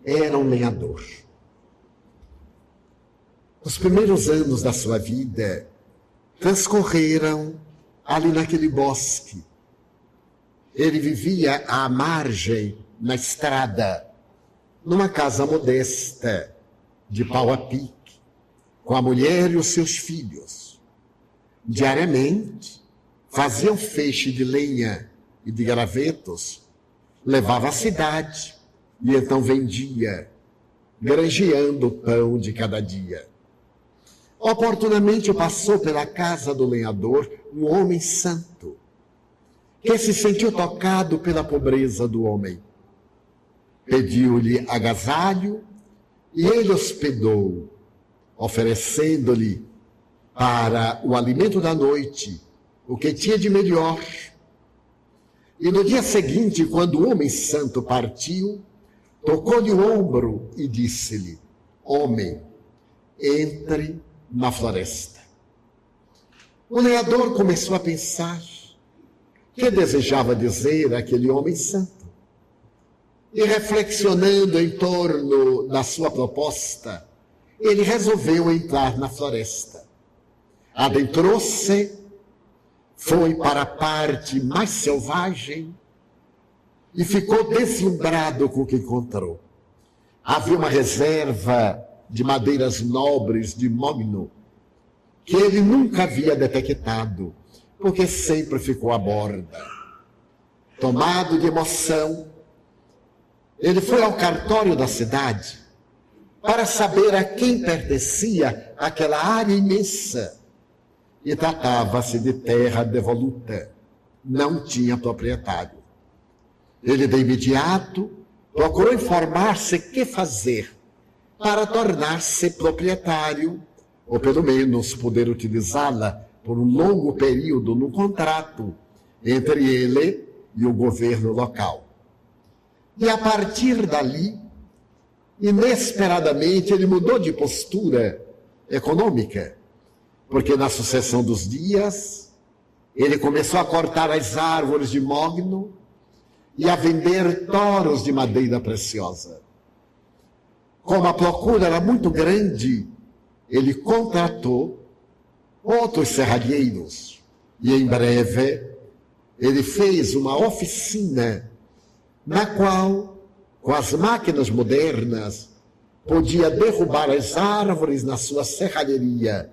era um lenhador. Os primeiros anos da sua vida transcorreram ali naquele bosque. Ele vivia à margem, na estrada, numa casa modesta, de pau a pique, com a mulher e os seus filhos. Diariamente, fazia um feixe de lenha e de gravetos, levava à cidade e então vendia, granjeando o pão de cada dia. Oportunamente passou pela casa do lenhador um homem santo, que se sentiu tocado pela pobreza do homem. Pediu-lhe agasalho e ele hospedou, oferecendo-lhe para o alimento da noite o que tinha de melhor. E no dia seguinte, quando o homem santo partiu, tocou-lhe o ombro e disse-lhe: homem, entre na floresta. O lenhador começou a pensar que desejava dizer aquele homem santo. E reflexionando em torno da sua proposta, ele resolveu entrar na floresta. Adentrou-se, foi para a parte mais selvagem e ficou deslumbrado com o que encontrou. Havia uma reserva de madeiras nobres de mogno que ele nunca havia detectado, porque sempre ficou à borda. Tomado de emoção, ele foi ao cartório da cidade para saber a quem pertencia aquela área imensa. E tratava-se de terra devoluta, não tinha proprietário. Ele de imediato procurou informar-se o que fazer para tornar-se proprietário, ou pelo menos poder utilizá-la por um longo período num contrato entre ele e o governo local. E a partir dali, inesperadamente, ele mudou de postura econômica, porque na sucessão dos dias, ele começou a cortar as árvores de mogno e a vender toros de madeira preciosa. Como a procura era muito grande, ele contratou outros serralheiros e em breve ele fez uma oficina na qual, com as máquinas modernas, podia derrubar as árvores na sua serralheria,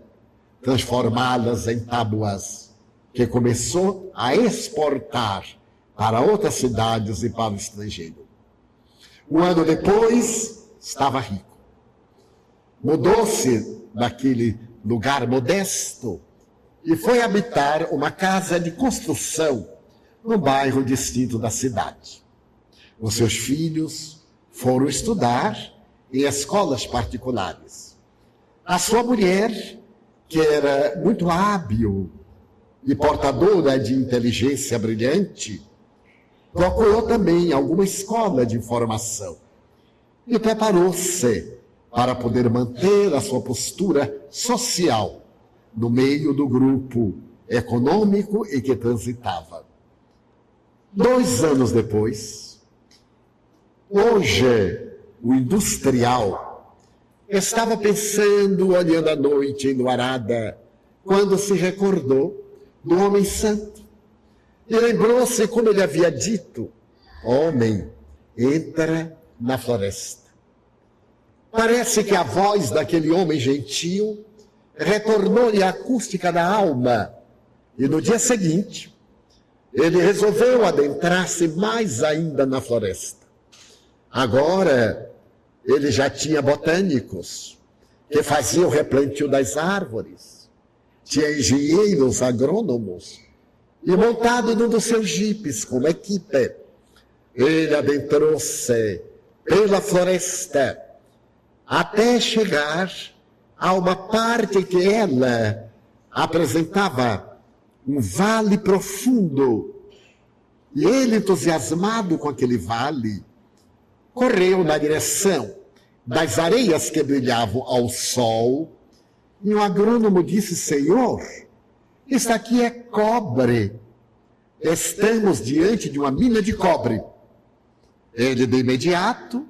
transformá-las em tábuas, que começou a exportar para outras cidades e para o estrangeiro. Um ano depois, estava rico. Mudou-se daquele lugar modesto e foi habitar uma casa de construção no bairro distinto da cidade. Os seus filhos foram estudar em escolas particulares. A sua mulher, que era muito hábil e portadora de inteligência brilhante, procurou também alguma escola de formação e preparou-se para poder manter a sua postura social no meio do grupo econômico em que transitava. 2 anos depois, hoje o industrial estava pensando, olhando a noite enluarada, quando se recordou do homem santo. E lembrou-se como ele havia dito: homem, entra na floresta. Parece que a voz daquele homem gentil retornou-lhe a acústica da alma. E no dia seguinte, ele resolveu adentrar-se mais ainda na floresta. Agora, ele já tinha botânicos que faziam o replantio das árvores, tinha engenheiros agrônomos, e montado num dos seus jipes como equipe, ele adentrou-se pela floresta até chegar a uma parte que ela apresentava um vale profundo. E ele, entusiasmado com aquele vale, correu na direção das areias que brilhavam ao sol, e o agrônomo disse: Senhor, isso aqui é cobre. Estamos diante de uma mina de cobre. Ele, de imediato,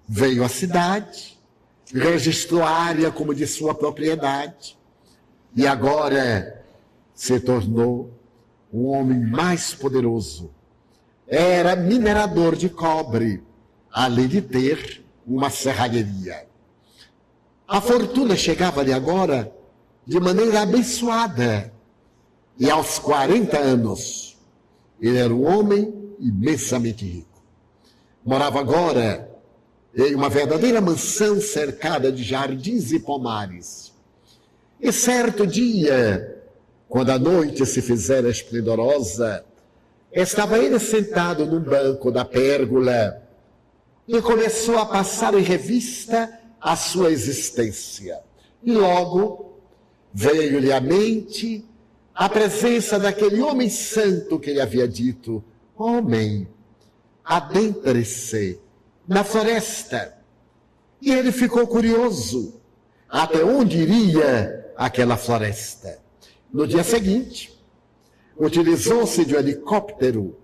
Veio à cidade, registrou a área como de sua propriedade e agora se tornou um homem mais poderoso. Era minerador de cobre, além de ter uma serralheria. A fortuna chegava-lhe agora de maneira abençoada. E aos 40 anos, ele era um homem imensamente rico. Morava agora em uma verdadeira mansão cercada de jardins e pomares. E certo dia, quando a noite se fizera esplendorosa, estava ele sentado num banco da pérgola e começou a passar em revista a sua existência. E logo veio-lhe à mente a presença daquele homem santo que lhe havia dito: homem, adentre-se na floresta. E ele ficou curioso até onde iria aquela floresta. No dia seguinte, utilizou-se de um helicóptero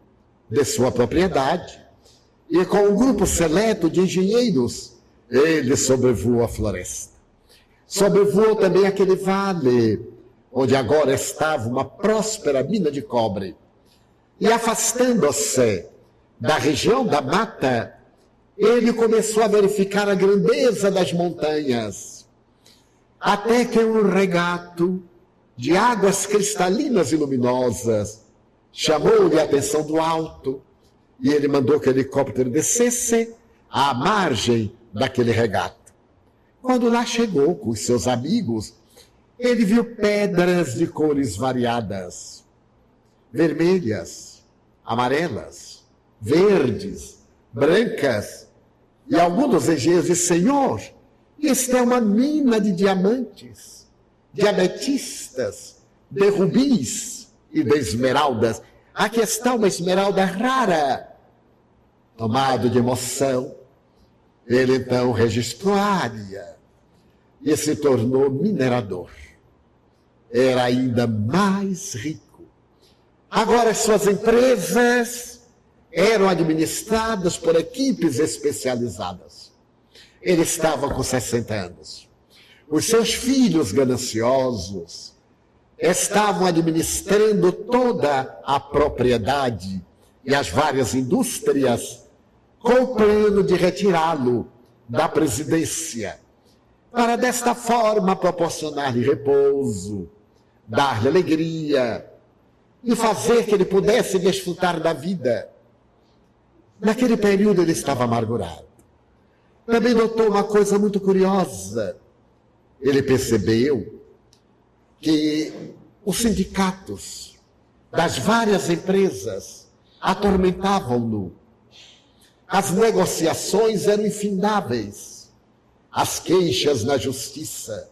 de sua propriedade e com um grupo seleto de engenheiros, ele sobrevoou a floresta. Sobrevoou também aquele vale, onde agora estava uma próspera mina de cobre. E afastando-se da região da mata, ele começou a verificar a grandeza das montanhas, até que um regato de águas cristalinas e luminosas chamou-lhe a atenção do alto, e ele mandou que o helicóptero descesse à margem daquele regato. Quando lá chegou com os seus amigos, ele viu pedras de cores variadas, vermelhas, amarelas, verdes, brancas, e alguns dos engenheiros disseram: Senhor, esta é uma mina de diamantes, de ametistas, de rubis e de esmeraldas. Aqui está uma esmeralda rara. Tomado de emoção, ele então registrou a área e se tornou minerador. Era ainda mais rico. Agora as suas empresas eram administradas por equipes especializadas. Ele estava com 60 anos. Os seus filhos gananciosos estavam administrando toda a propriedade e as várias indústrias com o plano de retirá-lo da presidência, para desta forma proporcionar-lhe repouso, dar-lhe alegria e fazer que ele pudesse desfrutar da vida. Naquele período ele estava amargurado. Também notou uma coisa muito curiosa. Ele percebeu que os sindicatos das várias empresas atormentavam-no. As negociações eram infindáveis. As queixas na justiça.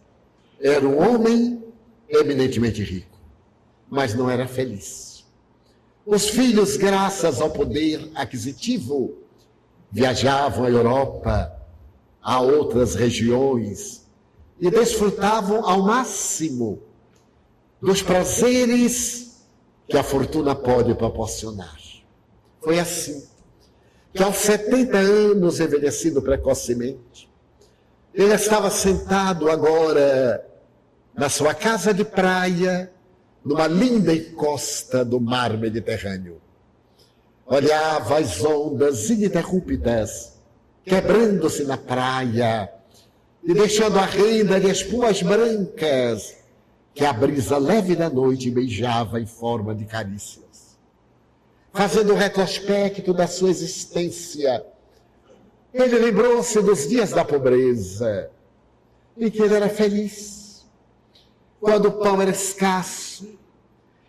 Era um homem eminentemente rico, mas não era feliz. Os filhos, graças ao poder aquisitivo, viajavam à Europa, a outras regiões, e desfrutavam ao máximo dos prazeres que a fortuna pode proporcionar. Foi assim que aos 70 anos, envelhecido precocemente, ele estava sentado agora na sua casa de praia, numa linda encosta do mar Mediterrâneo. Olhava as ondas ininterruptas, quebrando-se na praia e deixando a renda de espumas brancas que a brisa leve da noite beijava em forma de carícias. Fazendo um retrospecto da sua existência, ele lembrou-se dos dias da pobreza, em que ele era feliz, quando o pão era escasso,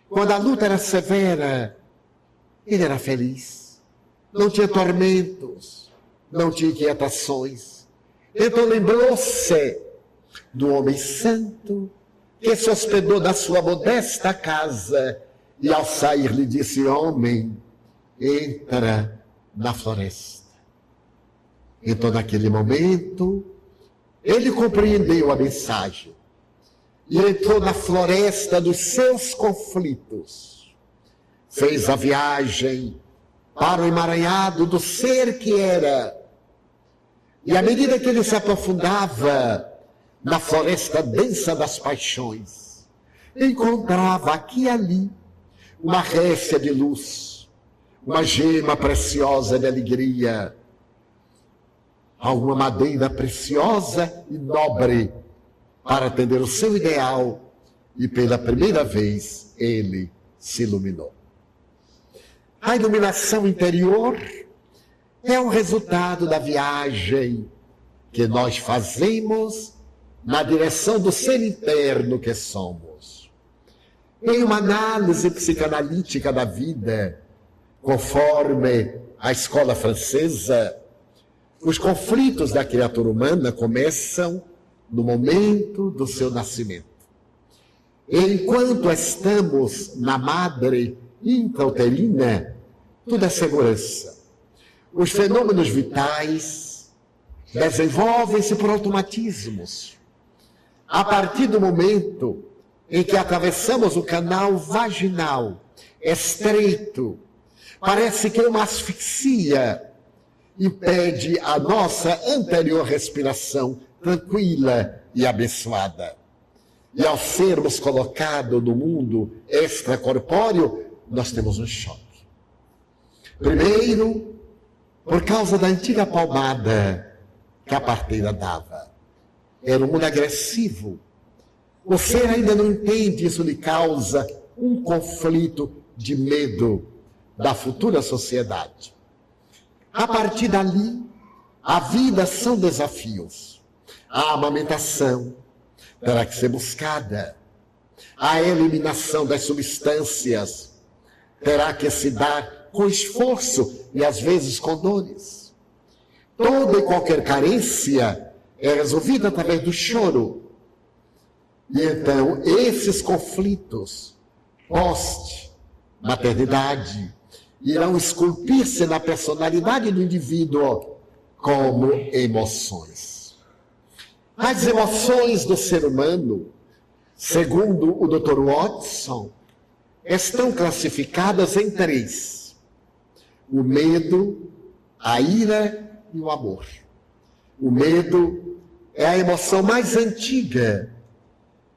quando a luta era severa. Ele era feliz, não tinha tormentos, não tinha inquietações. Então lembrou-se do homem santo que se hospedou na sua modesta casa e ao sair lhe disse: homem, entra na floresta. Então naquele momento ele compreendeu a mensagem e entrou na floresta dos seus conflitos. Fez a viagem para o emaranhado do ser que era. E à medida que ele se aprofundava na floresta densa das paixões, encontrava aqui e ali uma réstia de luz, uma gema preciosa de alegria, alguma madeira preciosa e nobre para atender o seu ideal, e pela primeira vez ele se iluminou. A iluminação interior é o resultado da viagem que nós fazemos na direção do ser interno que somos. Em uma análise psicanalítica da vida, conforme a escola francesa, os conflitos da criatura humana começam no momento do seu nascimento. Enquanto estamos na madre intrauterina, tudo é segurança. Os fenômenos vitais desenvolvem-se por automatismos. A partir do momento em que atravessamos o canal vaginal estreito, parece que uma asfixia impede a nossa anterior respiração tranquila e abençoada. E ao sermos colocados no mundo extracorpóreo, nós temos um choque. Primeiro, por causa da antiga palmada que a parteira dava. Era um mundo agressivo. O ser ainda não entende, isso lhe causa um conflito de medo da futura sociedade. A partir dali, a vida são desafios. A amamentação terá que ser buscada. A eliminação das substâncias terá que se dar com esforço e às vezes com dores. Toda e qualquer carência é resolvida através do choro. E então esses conflitos pós-maternidade irão esculpir-se na personalidade do indivíduo como emoções. As emoções do ser humano, segundo o Dr. Watson, estão classificadas em 3. O medo, a ira e o amor. O medo é a emoção mais antiga,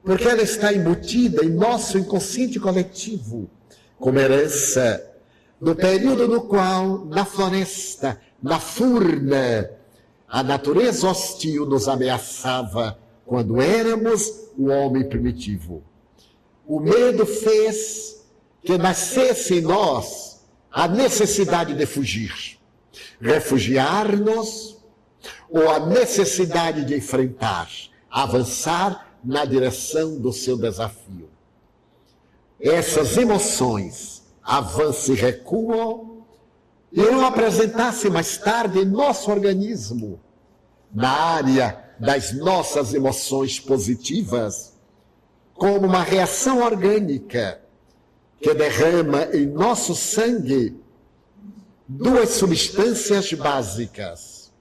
porque ela está embutida em nosso inconsciente coletivo, como herança do período no qual, na floresta, na furna, a natureza hostil nos ameaçava quando éramos o homem primitivo. O medo fez que nascesse em nós a necessidade de fugir, refugiar-nos, ou a necessidade de enfrentar, avançar na direção do seu desafio. Essas emoções, avançam e recuam, irão apresentar-se mais tarde em nosso organismo, na área das nossas emoções positivas, como uma reação orgânica que derrama em nosso sangue 2 substâncias básicas,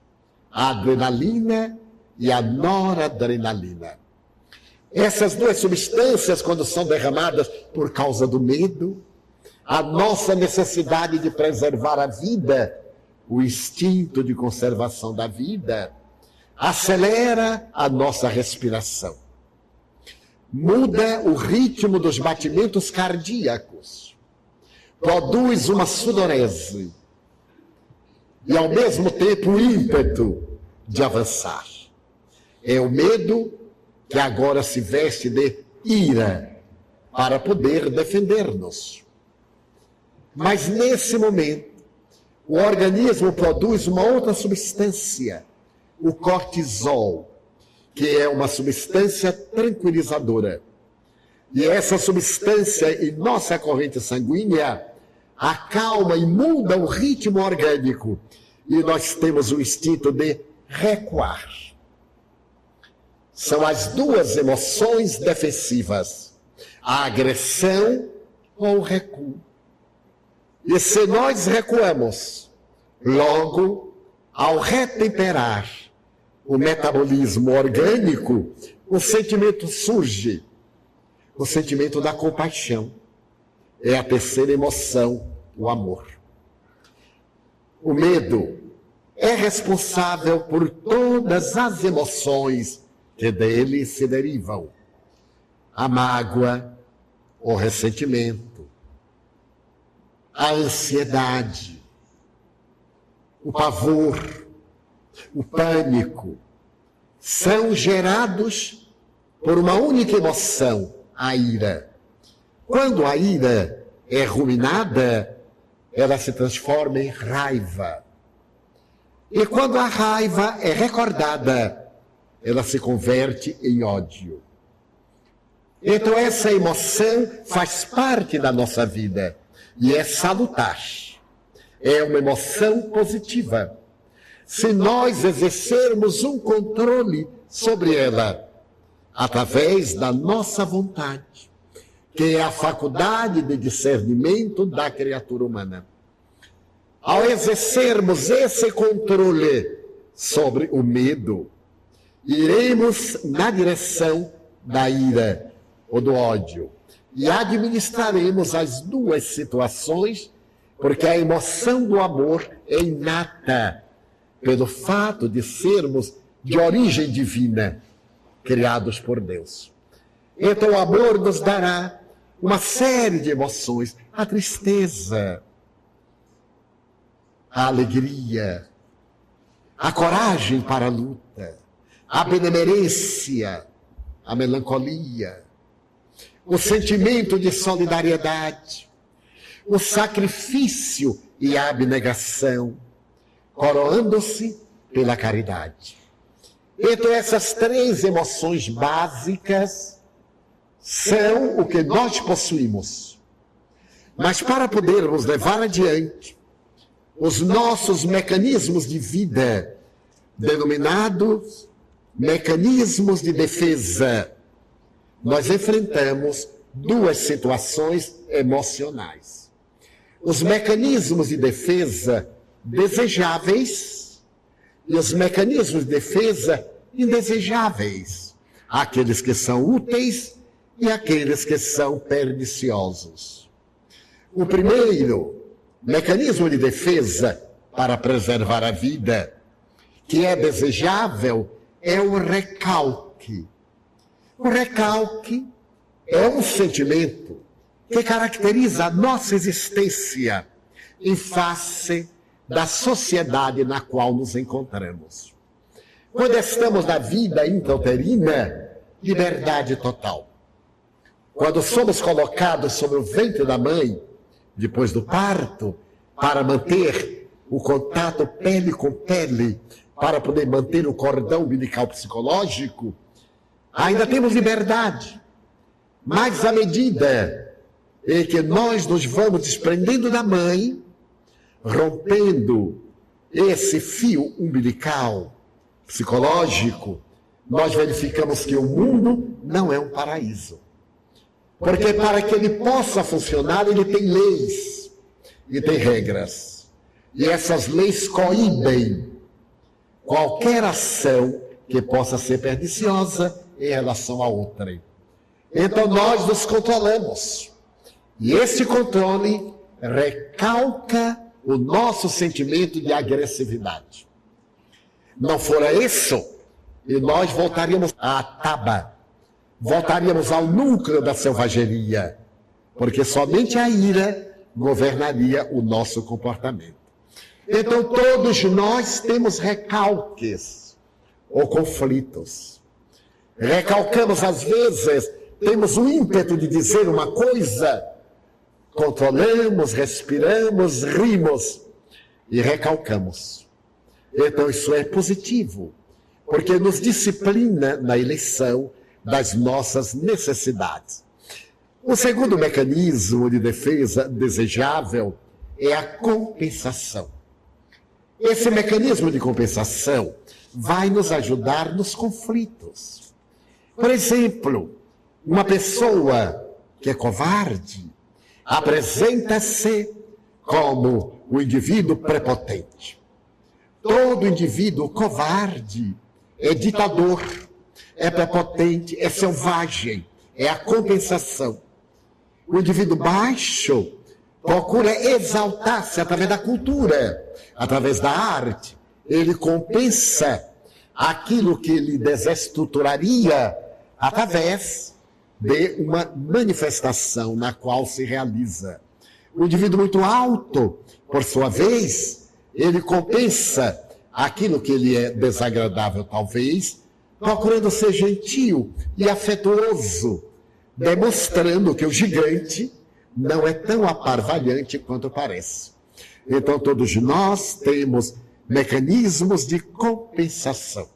a adrenalina e a noradrenalina. Essas 2 substâncias, quando são derramadas por causa do medo, a nossa necessidade de preservar a vida, o instinto de conservação da vida, acelera a nossa respiração. Muda o ritmo dos batimentos cardíacos. Produz uma sudorese. E, ao mesmo tempo, o ímpeto de avançar. É o medo que agora se veste de ira para poder defender-nos. Mas, nesse momento, o organismo produz uma outra substância, o cortisol, que é uma substância tranquilizadora. E essa substância, em nossa corrente sanguínea, acalma e muda o ritmo orgânico. E nós temos o instinto de recuar. São as 2 emoções defensivas, a agressão ou o recuo. E se nós recuamos, logo, ao retemperar o metabolismo orgânico, o sentimento surge, o sentimento da compaixão. É a terceira emoção, o amor. O medo é responsável por todas as emoções que dele se derivam. A mágoa, o ressentimento, a ansiedade, o pavor, o pânico, são gerados por uma única emoção, a ira. Quando a ira é ruminada, ela se transforma em raiva. E quando a raiva é recordada, ela se converte em ódio. Então essa emoção faz parte da nossa vida e é salutar. É uma emoção positiva. Se nós exercermos um controle sobre ela, através da nossa vontade, que é a faculdade de discernimento da criatura humana. Ao exercermos esse controle sobre o medo, iremos na direção da ira ou do ódio e administraremos as duas situações, porque a emoção do amor é inata pelo fato de sermos de origem divina, criados por Deus. Então o amor nos dará uma série de emoções: a tristeza, a alegria, a coragem para a luta, a benemerência, a melancolia, o sentimento de solidariedade, o sacrifício e a abnegação, coroando-se pela caridade. Então essas três emoções básicas são o que nós possuímos. Mas para podermos levar adiante os nossos mecanismos de vida, denominados mecanismos de defesa, nós enfrentamos duas situações emocionais. Os mecanismos de defesa desejáveis e os mecanismos de defesa indesejáveis, aqueles que são úteis e aqueles que são perniciosos. O primeiro mecanismo de defesa para preservar a vida, que é desejável, é o recalque. O recalque é um sentimento que caracteriza a nossa existência em face da sociedade na qual nos encontramos. Quando estamos na vida intrauterina, liberdade total. Quando somos colocados sobre o ventre da mãe, depois do parto, para manter o contato pele com pele, para poder manter o cordão umbilical psicológico, ainda temos liberdade. Mas à medida em que nós nos vamos desprendendo da mãe, rompendo esse fio umbilical psicológico, nós verificamos que o mundo não é um paraíso. Porque para que ele possa funcionar, ele tem leis e tem regras. E essas leis coíbem qualquer ação que possa ser perniciosa em relação a outra. Então nós nos controlamos. E esse controle recalca o nosso sentimento de agressividade. Não fora isso, e nós voltaríamos à taba, voltaríamos ao núcleo da selvageria, porque somente a ira governaria o nosso comportamento. Então todos nós temos recalques ou conflitos. Recalcamos às vezes, temos o ímpeto de dizer uma coisa, controlamos, respiramos, rimos e recalcamos. Então isso é positivo, porque nos disciplina na eleição das nossas necessidades. O segundo mecanismo de defesa desejável é a compensação. Esse mecanismo de compensação vai nos ajudar nos conflitos. Por exemplo, uma pessoa que é covarde apresenta-se como o indivíduo prepotente. Todo indivíduo covarde é ditador, é prepotente, é selvagem, é a compensação. O indivíduo baixo procura exaltar-se através da cultura, através da arte, ele compensa aquilo que ele desestruturaria através de uma manifestação na qual se realiza. O indivíduo muito alto, por sua vez, ele compensa aquilo que lhe é desagradável, talvez, procurando ser gentil e afetuoso, demonstrando que o gigante não é tão aparvalhante quanto parece. Então, todos nós temos mecanismos de compensação.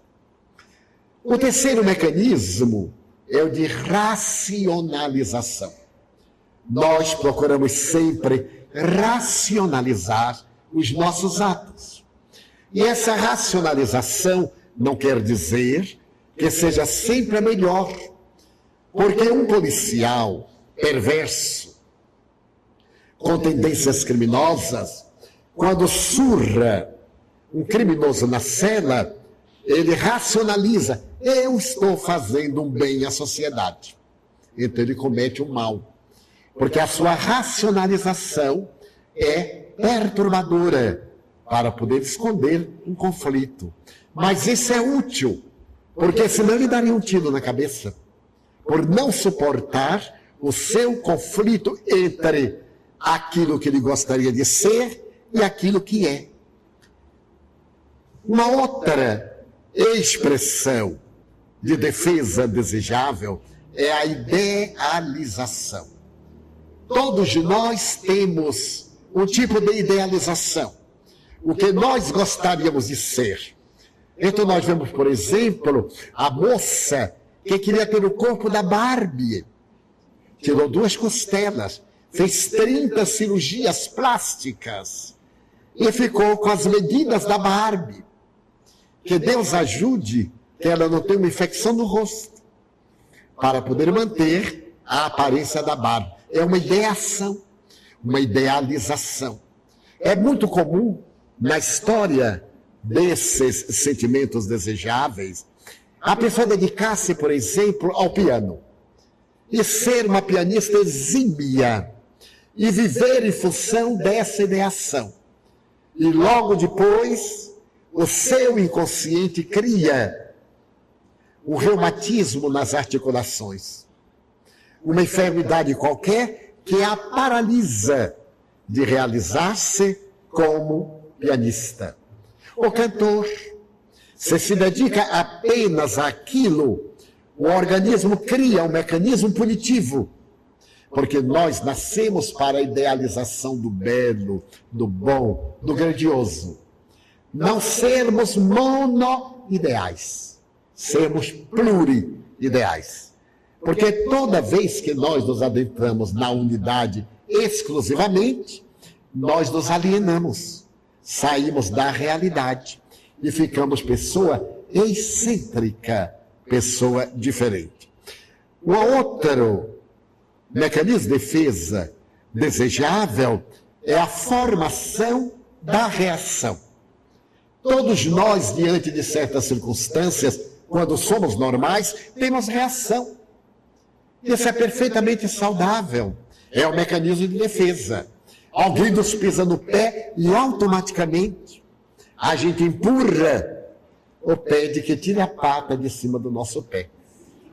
O terceiro mecanismo é o de racionalização. Nós procuramos sempre racionalizar os nossos atos. E essa racionalização não quer dizer que seja sempre a melhor, porque um policial perverso, com tendências criminosas, quando surra um criminoso na cela, ele racionaliza: eu estou fazendo um bem à sociedade. Então ele comete um mal, porque a sua racionalização é perturbadora para poder esconder um conflito. Mas isso é útil, porque senão ele daria um tiro na cabeça, por não suportar o seu conflito entre aquilo que ele gostaria de ser e aquilo que é. Uma outra expressão de defesa desejável é a idealização. Todos nós temos um tipo de idealização, o que nós gostaríamos de ser. Então nós vemos, por exemplo, a moça que queria ter o corpo da Barbie, tirou 2 costelas, fez 30 cirurgias plásticas e ficou com as medidas da Barbie. Que Deus ajude que ela não tenha uma infecção no rosto, para poder manter a aparência da Barbie. É uma ideação, uma idealização. É muito comum na história desses sentimentos desejáveis a pessoa dedicar-se, por exemplo, ao piano e ser uma pianista exímia e viver em função dessa ideação. E logo depois, o seu inconsciente cria um reumatismo nas articulações, uma enfermidade qualquer que a paralisa de realizar-se como pianista. O cantor, se dedica apenas àquilo, o organismo cria um mecanismo punitivo, porque nós nascemos para a idealização do belo, do bom, do grandioso. Não sermos monoideais, sermos plurideais. Porque toda vez que nós nos adentramos na unidade exclusivamente, nós nos alienamos, saímos da realidade e ficamos pessoa excêntrica, pessoa diferente. Um outro mecanismo de defesa desejável é a formação da reação. Todos nós, diante de certas circunstâncias, quando somos normais, temos reação. Isso é perfeitamente saudável. É o mecanismo de defesa. Alguém nos pisa no pé e automaticamente a gente empurra o pé de que tire a pata de cima do nosso pé.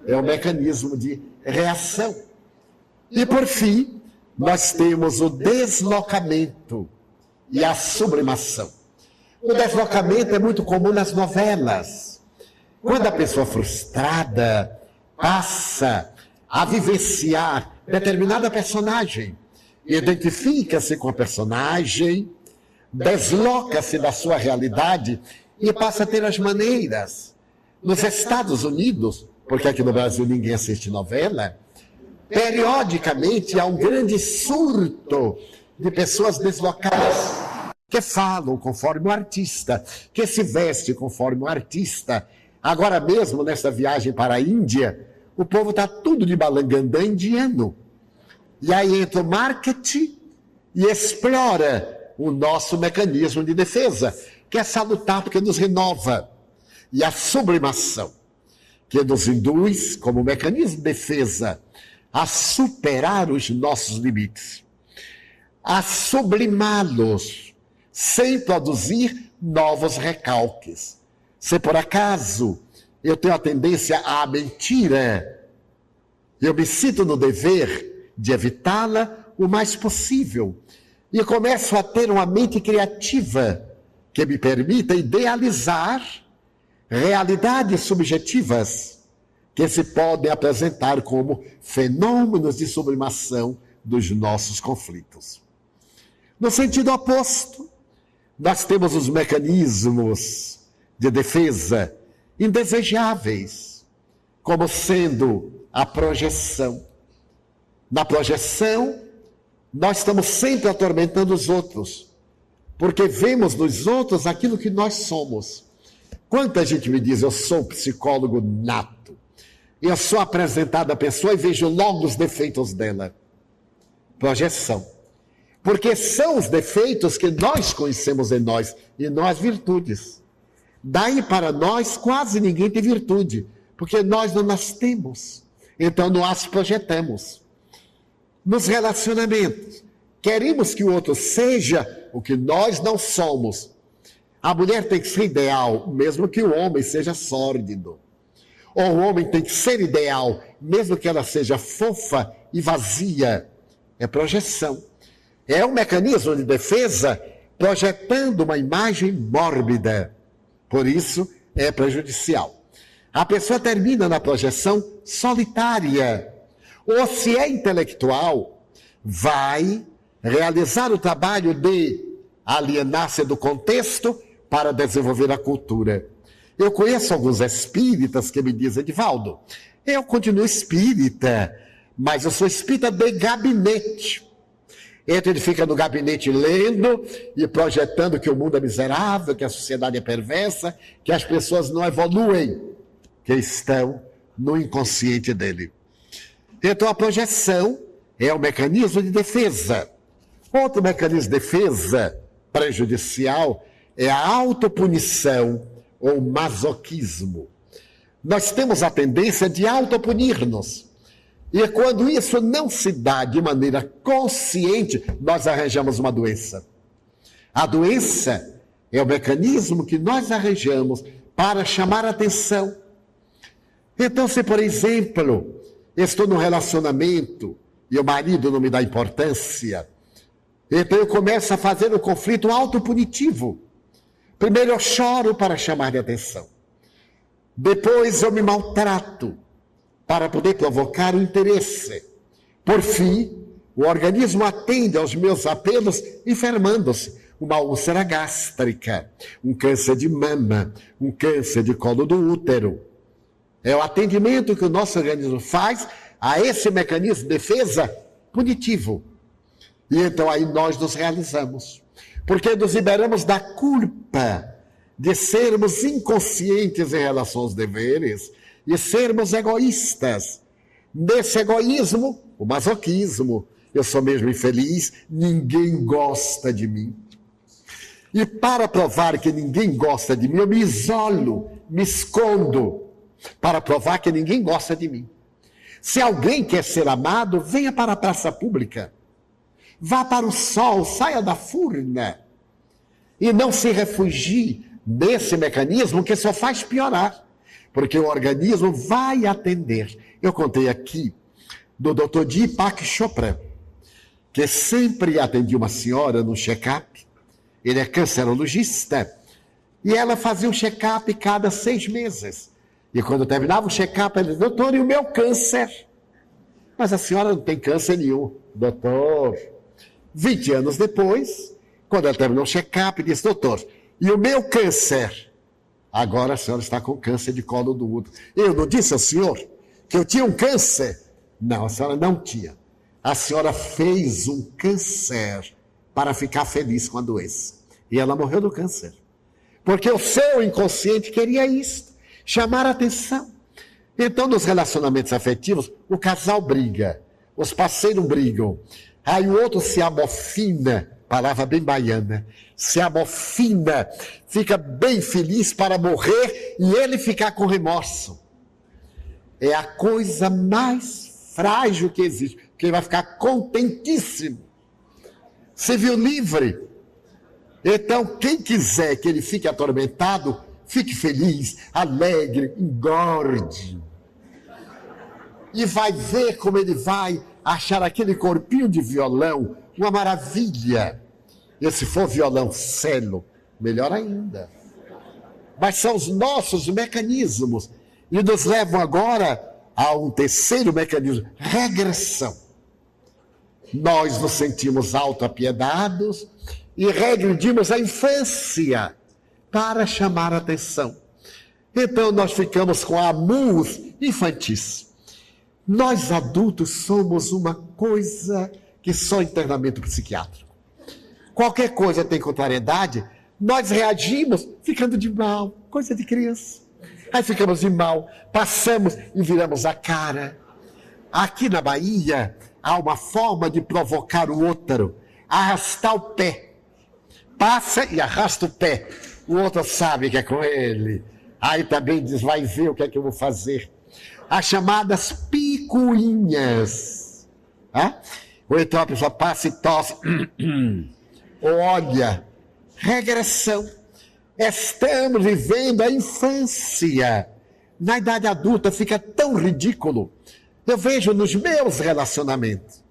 É o mecanismo de reação. E por fim, nós temos o deslocamento e a sublimação. O deslocamento é muito comum nas novelas. Quando a pessoa frustrada passa a vivenciar determinada personagem, identifica-se com a personagem, desloca-se da sua realidade e passa a ter as maneiras. Nos Estados Unidos, porque aqui no Brasil ninguém assiste novela, periodicamente há um grande surto de pessoas deslocadas, que falam conforme o artista, que se veste conforme o artista. Agora mesmo, nessa viagem para a Índia, o povo está tudo de balangandã indiano. E aí entra o marketing e explora o nosso mecanismo de defesa, que é salutar porque nos renova. E a sublimação, que nos induz, como mecanismo de defesa, a superar os nossos limites, a sublimá-los, sem produzir novos recalques. Se por acaso eu tenho a tendência à mentira, eu me sinto no dever de evitá-la o mais possível. E eu começo a ter uma mente criativa que me permita idealizar realidades subjetivas que se podem apresentar como fenômenos de sublimação dos nossos conflitos. No sentido oposto, nós temos os mecanismos de defesa indesejáveis, como sendo a projeção. Na projeção, nós estamos sempre atormentando os outros, porque vemos nos outros aquilo que nós somos. Quanta gente me diz, eu sou psicólogo nato, eu sou apresentado à pessoa e vejo logo os defeitos dela. Projeção. Porque são os defeitos que nós conhecemos em nós e não as virtudes. Daí para nós quase ninguém tem virtude, porque nós não as temos. Então não as projetamos. Nos relacionamentos, queremos que o outro seja o que nós não somos. A mulher tem que ser ideal, mesmo que o homem seja sórdido. Ou o homem tem que ser ideal, mesmo que ela seja fofa e vazia. É projeção. É um mecanismo de defesa projetando uma imagem mórbida. Por isso, é prejudicial. A pessoa termina na projeção solitária. Ou, se é intelectual, vai realizar o trabalho de alienar-se do contexto para desenvolver a cultura. Eu conheço alguns espíritas que me dizem, Edivaldo, eu continuo espírita, mas eu sou espírita de gabinete. Então ele fica no gabinete lendo e projetando que o mundo é miserável, que a sociedade é perversa, que as pessoas não evoluem, que estão no inconsciente dele. Então a projeção é um mecanismo de defesa. Outro mecanismo de defesa prejudicial é a autopunição ou masoquismo. Nós temos a tendência de autopunir-nos. E quando isso não se dá de maneira consciente, nós arranjamos uma doença. A doença é o mecanismo que nós arranjamos para chamar a atenção. Então, se, por exemplo, estou num relacionamento e o marido não me dá importância, então eu começo a fazer um conflito autopunitivo. Primeiro eu choro para chamar de atenção. Depois eu me maltrato para poder provocar o interesse. Por fim, o organismo atende aos meus apelos enfermando-se. Uma úlcera gástrica, um câncer de mama, um câncer de colo do útero. É o atendimento que o nosso organismo faz a esse mecanismo de defesa punitivo. E então aí nós nos realizamos. Porque nos liberamos da culpa de sermos inconscientes em relação aos deveres e sermos egoístas. Nesse egoísmo, o masoquismo, eu sou mesmo infeliz, ninguém gosta de mim. E para provar que ninguém gosta de mim, eu me isolo, me escondo, para provar que ninguém gosta de mim. Se alguém quer ser amado, venha para a praça pública. Vá para o sol, saia da furna. E não se refugie nesse mecanismo que só faz piorar. Porque o organismo vai atender. Eu contei aqui do Dr. Deepak Chopra, que sempre atendia uma senhora no check-up. Ele é cancerologista. E ela fazia um check-up cada 6 meses. E quando terminava o check-up, ele disse, doutor, e o meu câncer? Mas a senhora não tem câncer nenhum. Doutor, 20 anos depois, quando ela terminou o check-up, disse, doutor, e o meu câncer? Agora a senhora está com câncer de colo do útero. Eu não disse ao senhor que eu tinha um câncer? Não, a senhora não tinha. A senhora fez um câncer para ficar feliz com a doença. E ela morreu do câncer. Porque o seu inconsciente queria isso, chamar a atenção. Então, nos relacionamentos afetivos, o casal briga, os parceiros brigam. Aí o outro se amofina, palavra bem baiana, se amofina, fica bem feliz para morrer e ele ficar com remorso. É a coisa mais frágil que existe, porque ele vai ficar contentíssimo. Se viu livre, Então, quem quiser que ele fique atormentado, fique feliz, alegre, engorde. E vai ver como ele vai achar aquele corpinho de violão uma maravilha. E se for violão cello, melhor ainda. Mas são os nossos mecanismos. E nos levam agora a um terceiro mecanismo, regressão. Nós nos sentimos autoapiedados e regredimos à infância para chamar a atenção. Então nós ficamos com amus infantis. Nós adultos somos uma coisa que só internamento psiquiátrico. Qualquer coisa tem contrariedade, nós reagimos ficando de mal, coisa de criança. Aí ficamos de mal, passamos e viramos a cara. Aqui na Bahia, há uma forma de provocar o outro, arrastar o pé. Passa e arrasta o pé. O outro sabe que é com ele. Aí também diz, vai ver o que é que eu vou fazer. As chamadas picuinhas. Ou então a pessoa passa e tosse. Olha, regressão. Estamos vivendo a infância. Na idade adulta fica tão ridículo. Eu vejo nos meus relacionamentos.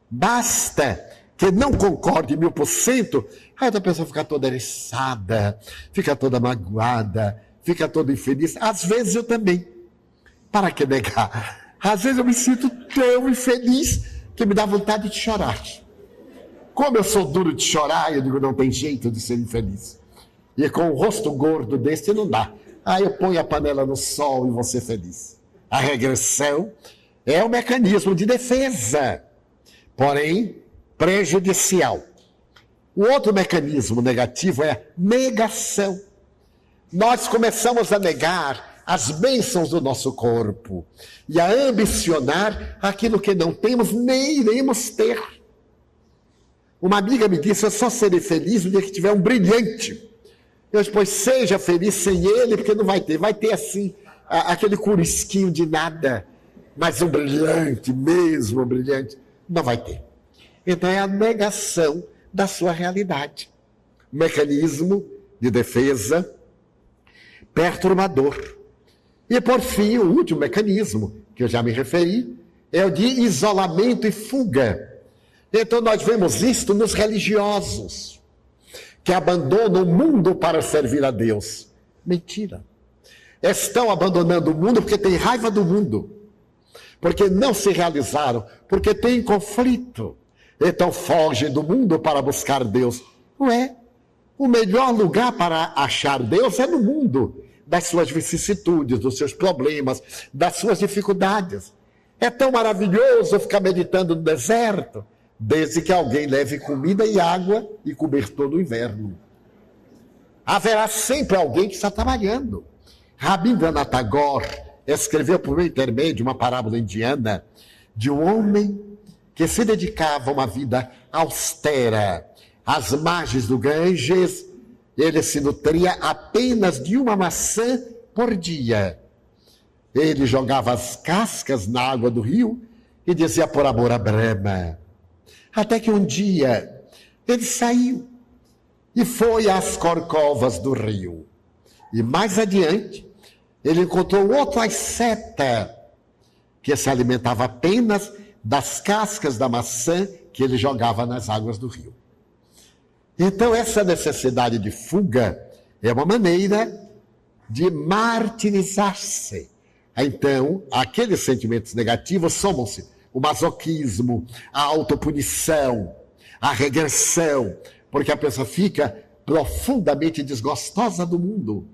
Basta que não concorde 1000%, aí a pessoa fica toda eriçada, fica toda magoada, fica toda infeliz. Às vezes eu também. Para que negar? Às vezes eu me sinto tão infeliz que me dá vontade de chorar. Como eu sou duro de chorar, eu digo, não tem jeito de ser infeliz. E com o rosto gordo desse não dá. Aí eu ponho a panela no sol e vou ser feliz. A regressão é um mecanismo de defesa, porém prejudicial. O outro mecanismo negativo é a negação. Nós começamos a negar as bênçãos do nosso corpo e a ambicionar aquilo que não temos nem iremos ter. Uma amiga me disse, eu só serei feliz no dia que tiver um brilhante. Eu disse, pois seja feliz sem ele, porque não vai ter. Vai ter assim, aquele curisquinho de nada, mas um brilhante mesmo, um brilhante, não vai ter. Então é a negação da sua realidade. Mecanismo de defesa perturbador. E por fim, o último mecanismo, que eu já me referi, é o de isolamento e fuga. Então nós vemos isto nos religiosos, que abandonam o mundo para servir a Deus. Mentira. Estão abandonando o mundo porque têm raiva do mundo, porque não se realizaram, porque têm conflito. Então fogem do mundo para buscar Deus. Ué, o melhor lugar para achar Deus é no mundo, das suas vicissitudes, dos seus problemas, das suas dificuldades. É tão maravilhoso ficar meditando no deserto, desde que alguém leve comida e água e cobertor no inverno. Haverá sempre alguém que está trabalhando. Rabindranath Tagore escreveu por meio intermédio uma parábola indiana de um homem que se dedicava a uma vida austera. Às margens do Ganges, ele se nutria apenas de uma maçã por dia. Ele jogava as cascas na água do rio e dizia por amor a Brahma. Até que um dia ele saiu e foi às corcovas do rio. E mais adiante, ele encontrou outro asceta que se alimentava apenas das cascas da maçã que ele jogava nas águas do rio. Então, essa necessidade de fuga é uma maneira de martirizar-se. Então, aqueles sentimentos negativos somam-se o masoquismo, a autopunição, a regressão, porque a pessoa fica profundamente desgostosa do mundo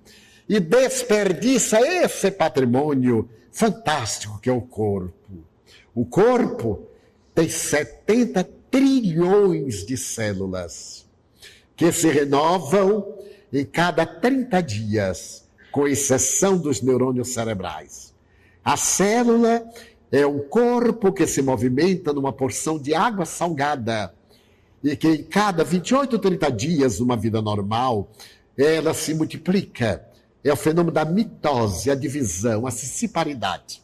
e desperdiça esse patrimônio fantástico que é o corpo. O corpo tem 70 trilhões de células que se renovam em cada 30 dias, com exceção dos neurônios cerebrais. A célula é um corpo que se movimenta numa porção de água salgada e que em cada 28, 30 dias, numa vida normal, ela se multiplica. É o fenômeno da mitose, a divisão, a cissiparidade.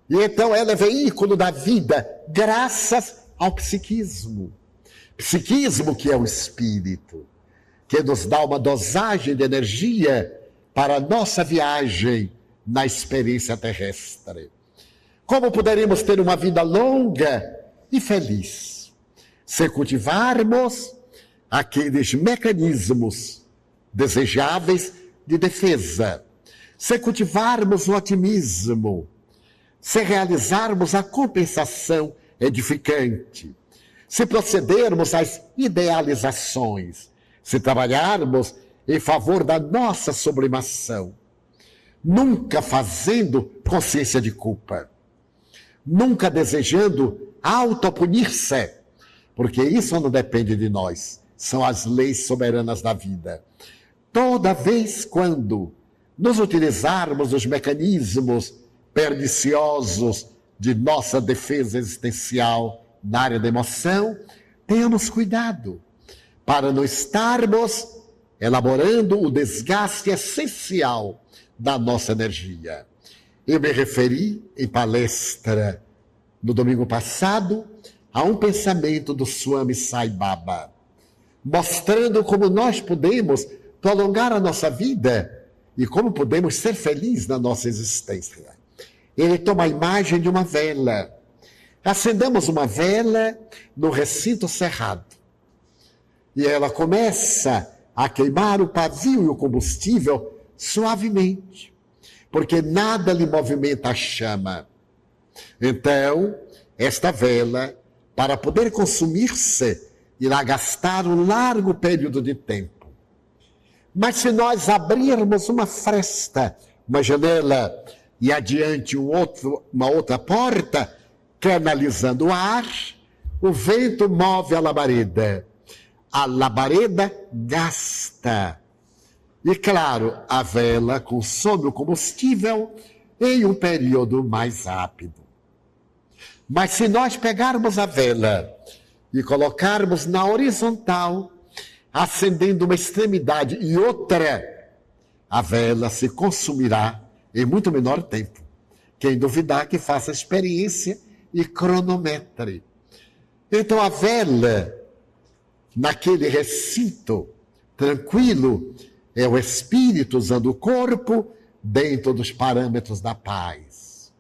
E então ela é veículo da vida graças ao psiquismo. Psiquismo que é o espírito. que nos dá uma dosagem de energia para a nossa viagem na experiência terrestre. Como poderemos ter uma vida longa e feliz se cultivarmos aqueles mecanismos desejáveis de defesa, se cultivarmos o otimismo, se realizarmos a compensação edificante, se procedermos às idealizações, se trabalharmos em favor da nossa sublimação, nunca fazendo consciência de culpa, nunca desejando autopunir-se, porque isso não depende de nós, são as leis soberanas da vida. Toda vez quando nos utilizarmos dos mecanismos perniciosos de nossa defesa existencial na área da emoção, tenhamos cuidado para não estarmos elaborando o desgaste essencial da nossa energia. Eu me referi em palestra no domingo passado a um pensamento do Swami Sai Baba, mostrando como nós podemos prolongar a nossa vida e como podemos ser felizes na nossa existência. Ele toma a imagem de uma vela. Acendemos uma vela no recinto cerrado. E ela começa a queimar o pavio e o combustível suavemente, porque nada lhe movimenta a chama. Então, esta vela, para poder consumir-se, irá gastar um largo período de tempo. Mas se nós abrirmos uma fresta, uma janela, e adiante uma outra porta, canalizando o ar, o vento move a labareda. A labareda gasta. E claro, a vela consome o combustível em um período mais rápido. Mas se nós pegarmos a vela e colocarmos na horizontal, acendendo uma extremidade e outra, a vela se consumirá em muito menor tempo. Quem duvidar que faça experiência e cronometre. Então a vela, naquele recinto tranquilo, é o espírito usando o corpo dentro dos parâmetros da paz.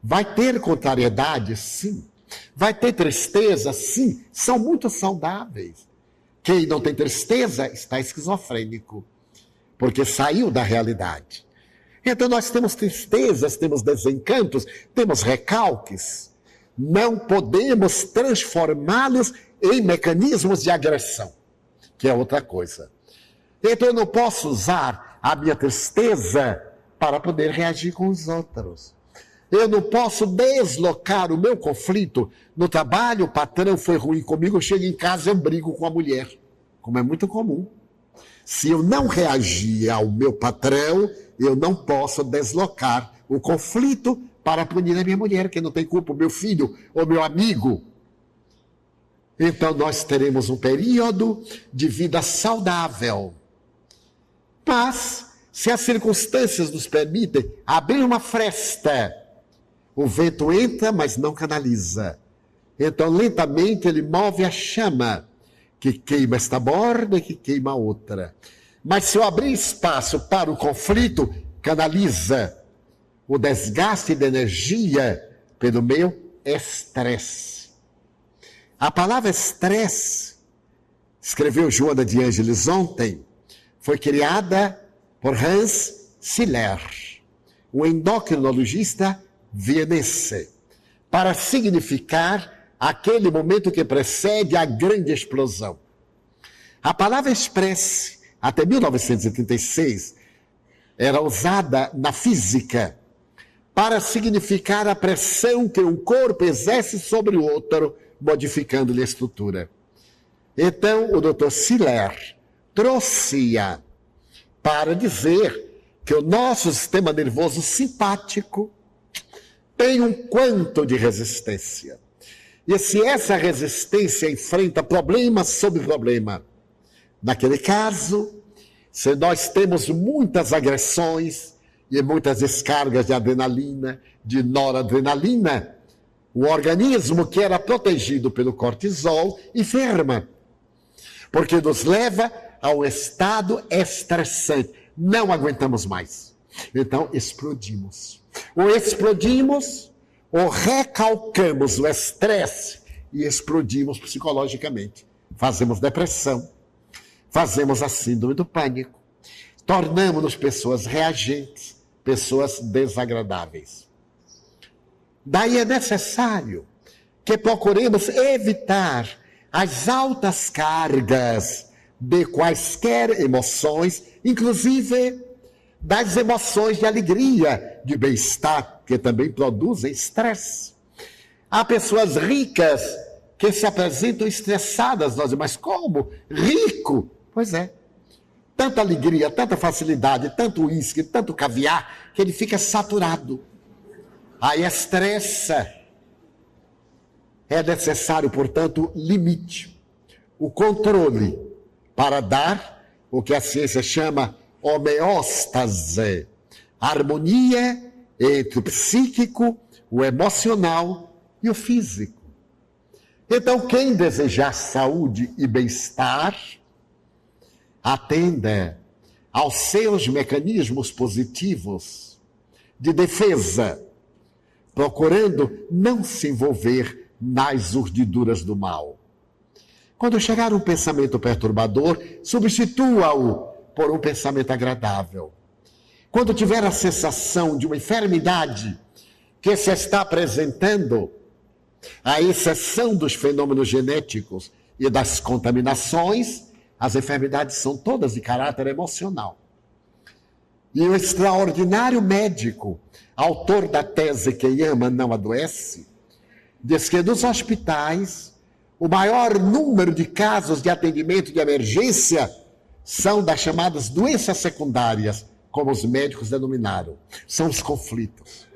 Vai ter contrariedade? Sim. Vai ter tristeza? Sim. São muito saudáveis. Quem não tem tristeza está esquizofrênico, porque saiu da realidade. Então nós temos tristezas, temos desencantos, temos recalques. Não podemos transformá-los em mecanismos de agressão, que é outra coisa. Então eu não posso usar a minha tristeza para poder reagir com os outros. Eu não posso deslocar o meu conflito. No trabalho, o patrão foi ruim comigo, eu chego em casa e eu brigo com a mulher, como é muito comum. Se eu não reagir ao meu patrão, eu não posso deslocar o conflito para punir a minha mulher, que não tem culpa, o meu filho ou meu amigo. Então nós teremos um período de vida saudável. Mas, se as circunstâncias nos permitem abrir uma fresta, o vento entra, mas não canaliza. Então, lentamente, ele move a chama, que queima esta borda e que queima a outra. Mas se eu abrir espaço para o conflito, canaliza o desgaste de energia pelo meu estresse. A palavra estresse, escreveu Joana de Ângeles ontem, foi criada por Hans Siller, um endocrinologista vienense, para significar aquele momento que precede a grande explosão. A palavra estresse, até 1936, era usada na física para significar a pressão que um corpo exerce sobre o outro, modificando-lhe a estrutura. Então, o Dr. Siller trouxe-a para dizer que o nosso sistema nervoso simpático tem um quanto de resistência. E se essa resistência enfrenta problema sobre problema, naquele caso, se nós temos muitas agressões e muitas descargas de adrenalina, de noradrenalina, o organismo que era protegido pelo cortisol enferma, porque nos leva a um estado estressante. Não aguentamos mais. Então, explodimos. Ou explodimos, ou recalcamos o estresse e explodimos psicologicamente. Fazemos depressão, fazemos a síndrome do pânico, tornamos-nos pessoas reagentes, pessoas desagradáveis. Daí é necessário que procuremos evitar as altas cargas de quaisquer emoções, inclusive das emoções de alegria, de bem-estar, que também produzem estresse. Há pessoas ricas que se apresentam estressadas. Nós dizemos, mas como? Rico? Pois é. Tanta alegria, tanta facilidade, tanto uísque, tanto caviar, que ele fica saturado. Aí estressa. É necessário, portanto, limite, o controle, para dar o que a ciência chama homeóstase, harmonia entre o psíquico, o emocional e o físico. Então, quem desejar saúde e bem-estar, atenda aos seus mecanismos positivos de defesa, procurando não se envolver nas urdiduras do mal. Quando chegar um pensamento perturbador, substitua-o por um pensamento agradável. Quando tiver a sensação de uma enfermidade que se está apresentando, à exceção dos fenômenos genéticos e das contaminações, as enfermidades são todas de caráter emocional. E o extraordinário médico, autor da tese Quem ama não adoece, diz que nos hospitais, o maior número de casos de atendimento de emergência são das chamadas doenças secundárias, como os médicos denominaram. São os conflitos.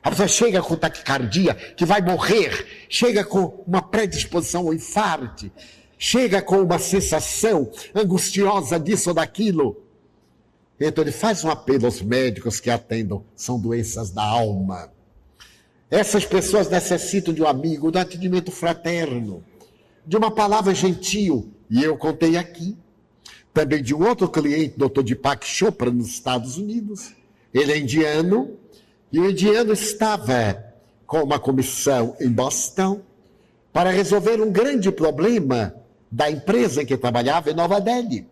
A pessoa chega com taquicardia, que vai morrer, chega com uma predisposição ao infarto, chega com uma sensação angustiosa disso ou daquilo. Então ele faz um apelo aos médicos que atendam, são doenças da alma. Essas pessoas necessitam de um amigo, de um atendimento fraterno, de uma palavra gentil. E eu contei aqui, também de um outro cliente, Dr. Deepak Chopra, nos Estados Unidos. Ele é indiano, e o indiano estava com uma comissão em Boston para resolver um grande problema da empresa em que trabalhava em Nova Delhi.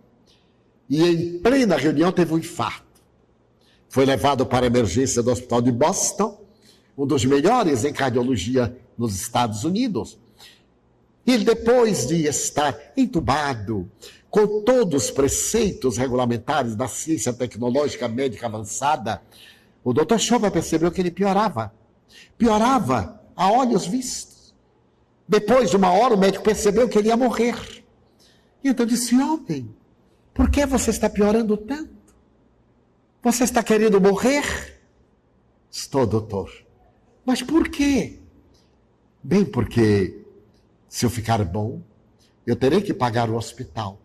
E em plena reunião teve um infarto. Foi levado para a emergência do hospital de Boston, um dos melhores em cardiologia nos Estados Unidos. E depois de estar entubado, com todos os preceitos regulamentares da ciência tecnológica médica avançada, o Dr. Chopra percebeu que ele piorava. Piorava a olhos vistos. Depois de uma hora, o médico percebeu que ele ia morrer. E então disse, homem, por que você está piorando tanto? Você está querendo morrer? Estou, doutor. Mas por quê? Bem, porque se eu ficar bom, eu terei que pagar o hospital.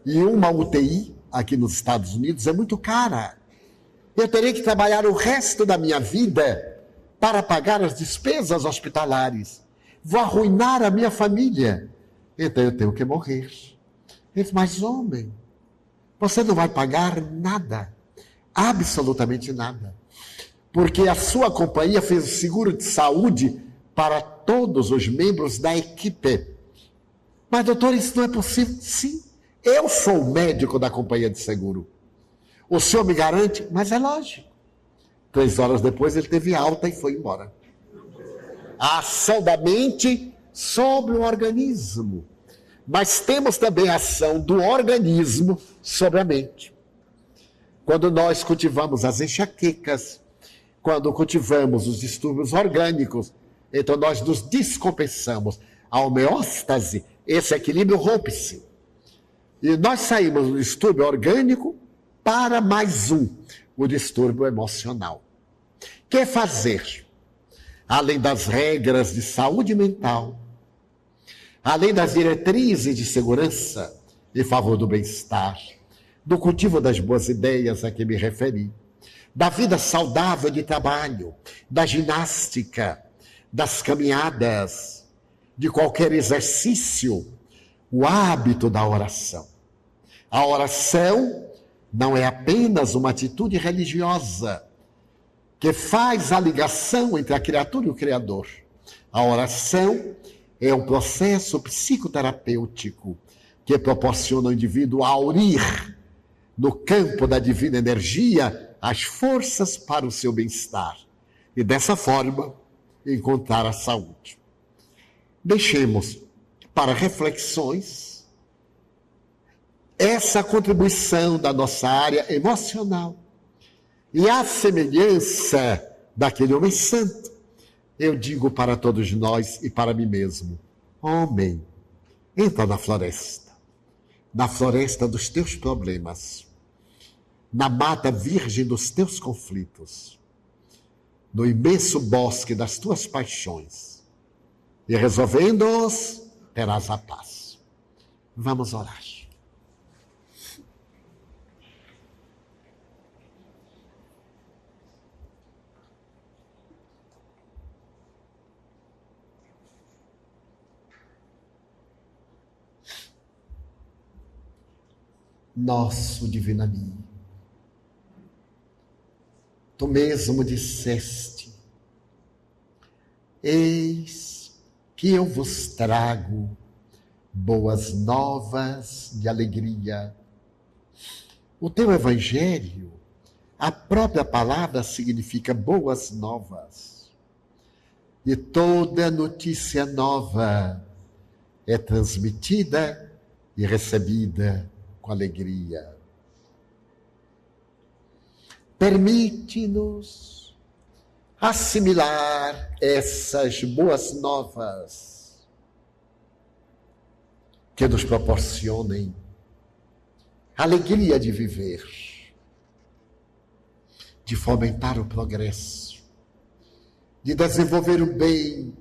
E uma UTI aqui nos Estados Unidos é muito cara. Eu terei que trabalhar o resto da minha vida para pagar as despesas hospitalares. Vou arruinar a minha família. Então eu tenho que morrer. Ele disse, mas homem, você não vai pagar nada. Absolutamente nada. Porque a sua companhia fez o seguro de saúde para todos os membros da equipe. Mas, doutor, isso não é possível? Sim, eu sou o médico da companhia de seguro. O senhor me garante? Mas é lógico. 3 horas depois ele teve alta e foi embora. A ação da mente sobre o organismo. Mas temos também a ação do organismo sobre a mente. Quando nós cultivamos as enxaquecas, quando cultivamos os distúrbios orgânicos, então nós nos descompensamos. A homeóstase, esse equilíbrio rompe-se. E nós saímos do distúrbio orgânico para mais um, o distúrbio emocional. O que fazer? Além das regras de saúde mental, além das diretrizes de segurança em favor do bem-estar, do cultivo das boas ideias a que me referi, da vida saudável de trabalho, da ginástica, das caminhadas, de qualquer exercício, o hábito da oração. A oração não é apenas uma atitude religiosa que faz a ligação entre a criatura e o Criador. A oração é um processo psicoterapêutico que proporciona ao indivíduo aurir no campo da divina energia as forças para o seu bem-estar e, dessa forma, encontrar a saúde. Deixemos para reflexões essa contribuição da nossa área emocional. E à semelhança daquele homem santo, eu digo para todos nós e para mim mesmo: homem, entra na floresta dos teus problemas, na mata virgem dos teus conflitos, no imenso bosque das tuas paixões, e resolvendo-os, terás a paz. Vamos orar. Nosso divino amigo, tu mesmo disseste: eis que eu vos trago boas novas de alegria. O teu evangelho, a própria palavra significa boas novas. E toda notícia nova é transmitida e recebida com alegria. Permite-nos assimilar essas boas novas que nos proporcionem alegria de viver, de fomentar o progresso, de desenvolver o bem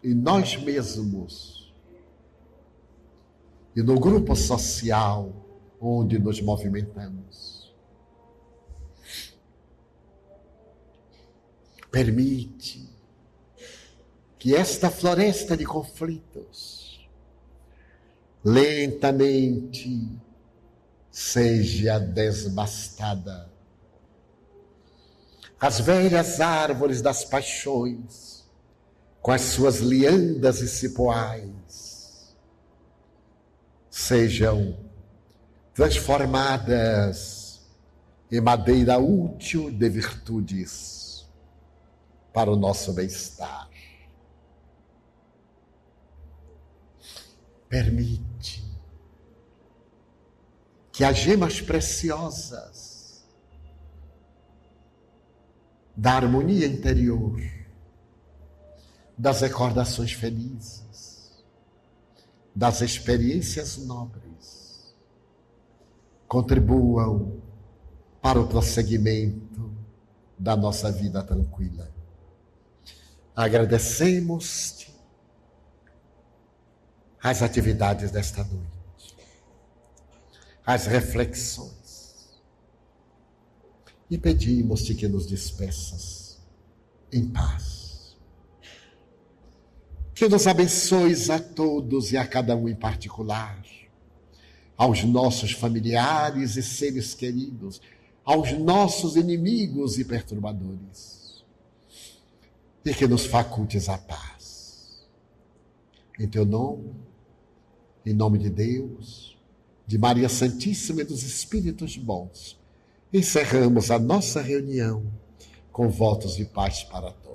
em nós mesmos e no grupo social onde nos movimentamos. Permite que esta floresta de conflitos lentamente seja desbastada. As velhas árvores das paixões, com as suas liandas e cipoais, sejam transformadas em madeira útil de virtudes para o nosso bem-estar. Permite que as gemas preciosas da harmonia interior, das recordações felizes, das experiências nobres, contribuam para o prosseguimento da nossa vida tranquila. Agradecemos-te as atividades desta noite, as reflexões, e pedimos-te que nos despeças em paz. Que nos abençoes a todos e a cada um em particular, aos nossos familiares e seres queridos, aos nossos inimigos e perturbadores, e que nos facultes a paz. Em teu nome, em nome de Deus, de Maria Santíssima e dos Espíritos bons, encerramos a nossa reunião com votos de paz para todos.